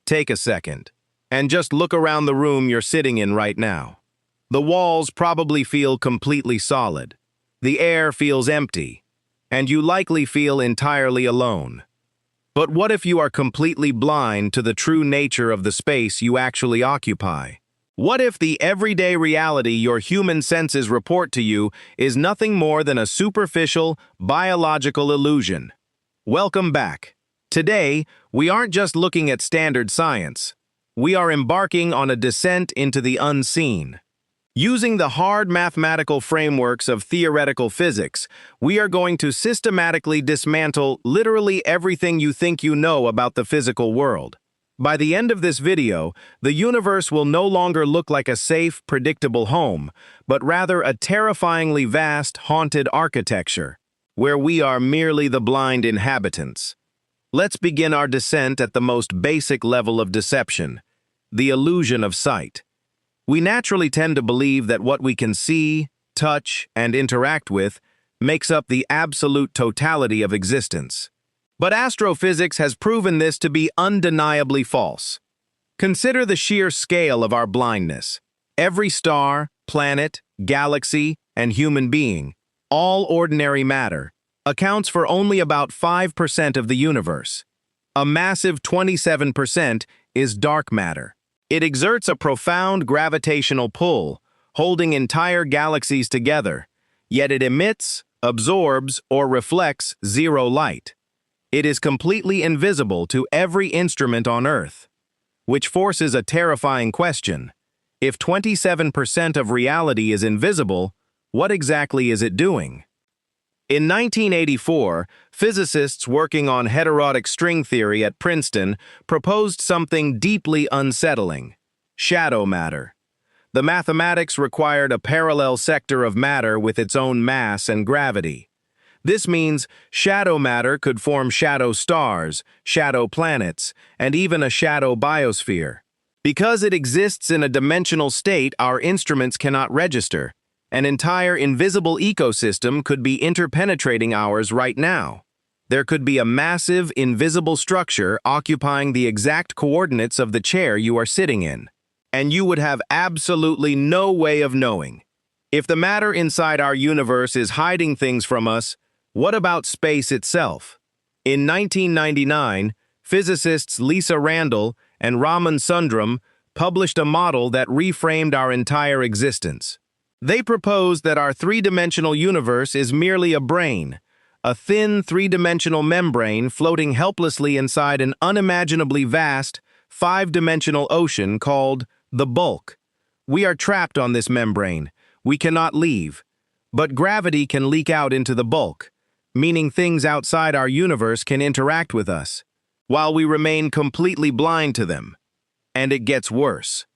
Take a second and just look around the room you're sitting in right now. The walls probably feel completely solid. The air feels empty, and you likely feel entirely alone. But what if you are completely blind to the true nature of the space you actually occupy? What if the everyday reality your human senses report to you is nothing more than a superficial, biological illusion? Welcome back. Today, we aren't just looking at standard science. We are embarking on a descent into the unseen. Using the hard mathematical frameworks of theoretical physics, we are going to systematically dismantle literally everything you think you know about the physical world. By the end of this video, the universe will no longer look like a safe, predictable home, but rather a terrifyingly vast, haunted architecture, where we are merely the blind inhabitants. Let's begin our descent at the most basic level of deception, the illusion of sight. We naturally tend to believe that what we can see, touch, and interact with makes up the absolute totality of existence. But astrophysics has proven this to be undeniably false. Consider the sheer scale of our blindness. Every star, planet, galaxy, and human being, all ordinary matter, accounts for only about 5% of the universe. A massive 27% is dark matter. It exerts a profound gravitational pull, holding entire galaxies together, yet it emits, absorbs, or reflects zero light. It is completely invisible to every instrument on Earth, which forces a terrifying question. If 27% of reality is invisible, what exactly is it doing? In 1984, physicists working on heterotic string theory at Princeton proposed something deeply unsettling: shadow matter. The mathematics required a parallel sector of matter with its own mass and gravity. This means shadow matter could form shadow stars, shadow planets, and even a shadow biosphere. Because it exists in a dimensional state our instruments cannot register, an entire invisible ecosystem could be interpenetrating ours right now. There could be a massive, invisible structure occupying the exact coordinates of the chair you are sitting in, and you would have absolutely no way of knowing. If the matter inside our universe is hiding things from us, what about space itself? In 1999, physicists Lisa Randall and Raman Sundram published a model that reframed our entire existence. They proposed that our three-dimensional universe is merely a brain, a thin three-dimensional membrane floating helplessly inside an unimaginably vast, five-dimensional ocean called the bulk. We are trapped on this membrane. We cannot leave. But gravity can leak out into the bulk, meaning things outside our universe can interact with us, while we remain completely blind to them. And it gets worse.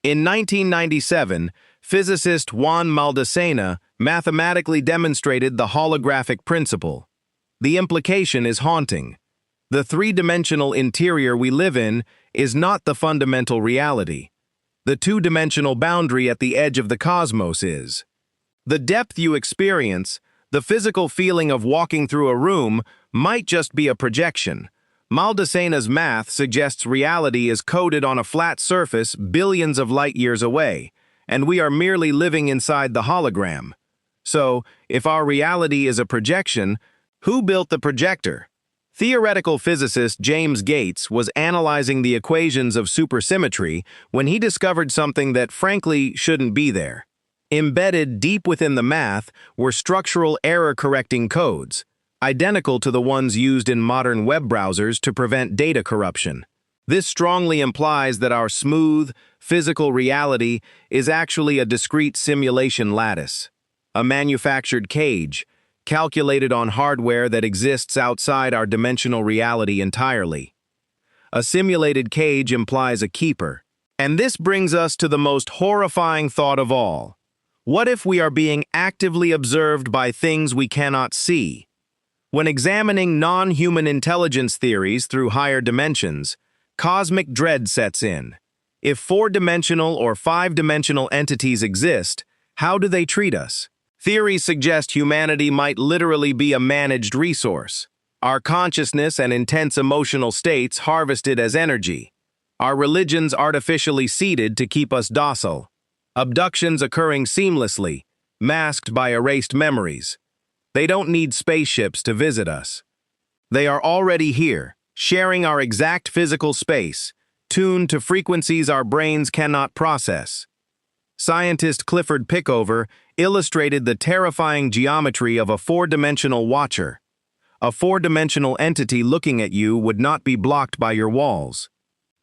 In 1997, physicist Juan Maldacena mathematically demonstrated the holographic principle. The implication is haunting. The three-dimensional interior we live in is not the fundamental reality. The two-dimensional boundary at the edge of the cosmos is. The depth you experience, the physical feeling of walking through a room, might just be a projection. Maldacena's math suggests reality is coded on a flat surface billions of light years away, and we are merely living inside the hologram. So, if our reality is a projection, who built the projector? Theoretical physicist James Gates was analyzing the equations of supersymmetry when he discovered something that frankly shouldn't be there. Embedded deep within the math were structural error-correcting codes, identical to the ones used in modern web browsers to prevent data corruption. This strongly implies that our smooth, physical reality is actually a discrete simulation lattice, a manufactured cage, calculated on hardware that exists outside our dimensional reality entirely. A simulated cage implies a keeper. And this brings us to the most horrifying thought of all. What if we are being actively observed by things we cannot see? When examining non-human intelligence theories through higher dimensions, cosmic dread sets in. If four-dimensional or five-dimensional entities exist, how do they treat us? Theories suggest humanity might literally be a managed resource, our consciousness and intense emotional states harvested as energy. Our religions artificially seated to keep us docile. Abductions occurring seamlessly, masked by erased memories. They don't need spaceships to visit us. They are already here, sharing our exact physical space, tuned to frequencies our brains cannot process. Scientist Clifford Pickover illustrated the terrifying geometry of a four-dimensional watcher. A four-dimensional entity looking at you would not be blocked by your walls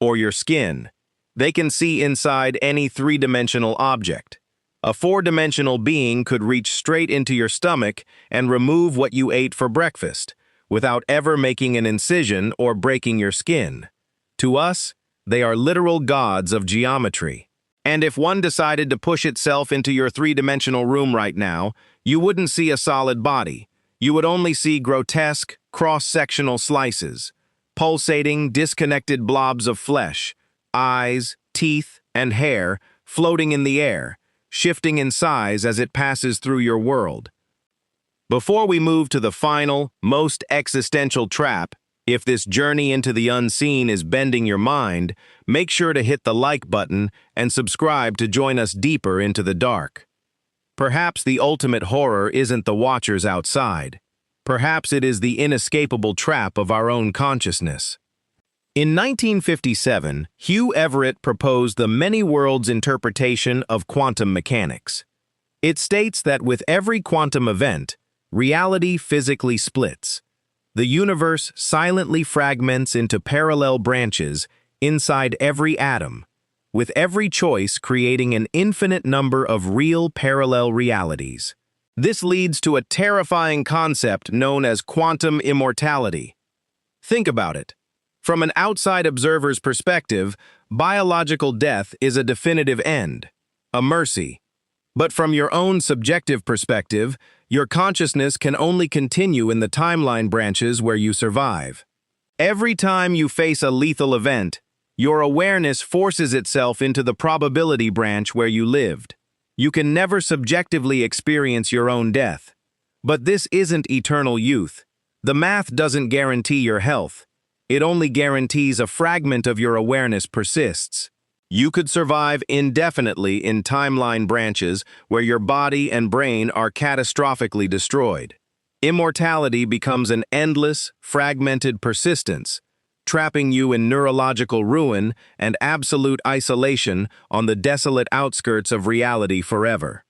or your skin. They can see inside any three-dimensional object. A four-dimensional being could reach straight into your stomach and remove what you ate for breakfast, without ever making an incision or breaking your skin. To us, they are literal gods of geometry. And if one decided to push itself into your three-dimensional room right now, you wouldn't see a solid body. You would only see grotesque, cross-sectional slices, pulsating, disconnected blobs of flesh, eyes, teeth, and hair floating in the air, shifting in size as it passes through your world. Before we move to the final, most existential trap, if this journey into the unseen is bending your mind, make sure to hit the like button and subscribe to join us deeper into the dark. Perhaps the ultimate horror isn't the watchers outside. Perhaps it is the inescapable trap of our own consciousness. In 1957, Hugh Everett proposed the many worlds interpretation of quantum mechanics. It states that with every quantum event, reality physically splits. The universe silently fragments into parallel branches inside every atom, with every choice creating an infinite number of real parallel realities. This leads to a terrifying concept known as quantum immortality. Think about it. From an outside observer's perspective, biological death is a definitive end, a mercy. But from your own subjective perspective, your consciousness can only continue in the timeline branches where you survive. Every time you face a lethal event, your awareness forces itself into the probability branch where you lived. You can never subjectively experience your own death. But this isn't eternal youth. The math doesn't guarantee your health. It only guarantees a fragment of your awareness persists. You could survive indefinitely in timeline branches where your body and brain are catastrophically destroyed. Immortality becomes an endless, fragmented persistence, trapping you in neurological ruin and absolute isolation on the desolate outskirts of reality forever.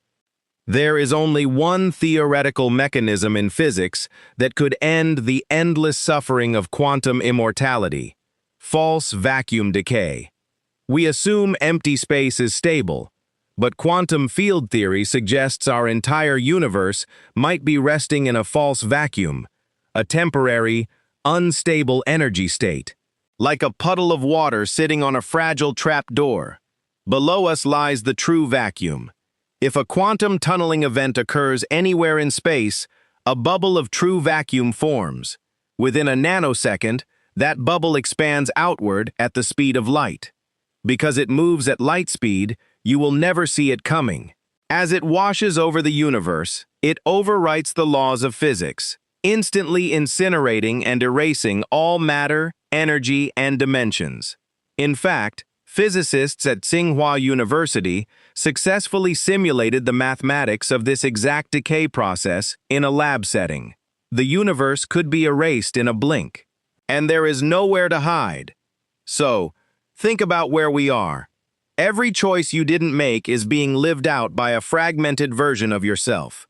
There is only one theoretical mechanism in physics that could end the endless suffering of quantum immortality: false vacuum decay. We assume empty space is stable, but quantum field theory suggests our entire universe might be resting in a false vacuum, a temporary, unstable energy state, like a puddle of water sitting on a fragile trapdoor. Below us lies the true vacuum. If a quantum tunneling event occurs anywhere in space, a bubble of true vacuum forms. Within a nanosecond, that bubble expands outward at the speed of light. Because it moves at light speed, you will never see it coming. As it washes over the universe, it overwrites the laws of physics, instantly incinerating and erasing all matter, energy, and dimensions. In fact, physicists at Tsinghua University successfully simulated the mathematics of this exact decay process in a lab setting. The universe could be erased in a blink, and there is nowhere to hide. So, think about where we are. Every choice you didn't make is being lived out by a fragmented version of yourself.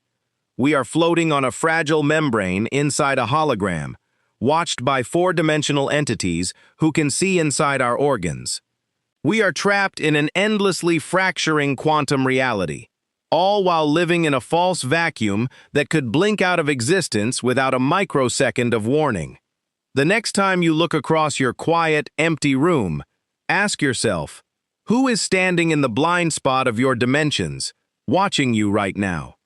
We are floating on a fragile membrane inside a hologram, watched by four-dimensional entities who can see inside our organs. We are trapped in an endlessly fracturing quantum reality, all while living in a false vacuum that could blink out of existence without a microsecond of warning. The next time you look across your quiet, empty room, ask yourself, who is standing in the blind spot of your dimensions, watching you right now?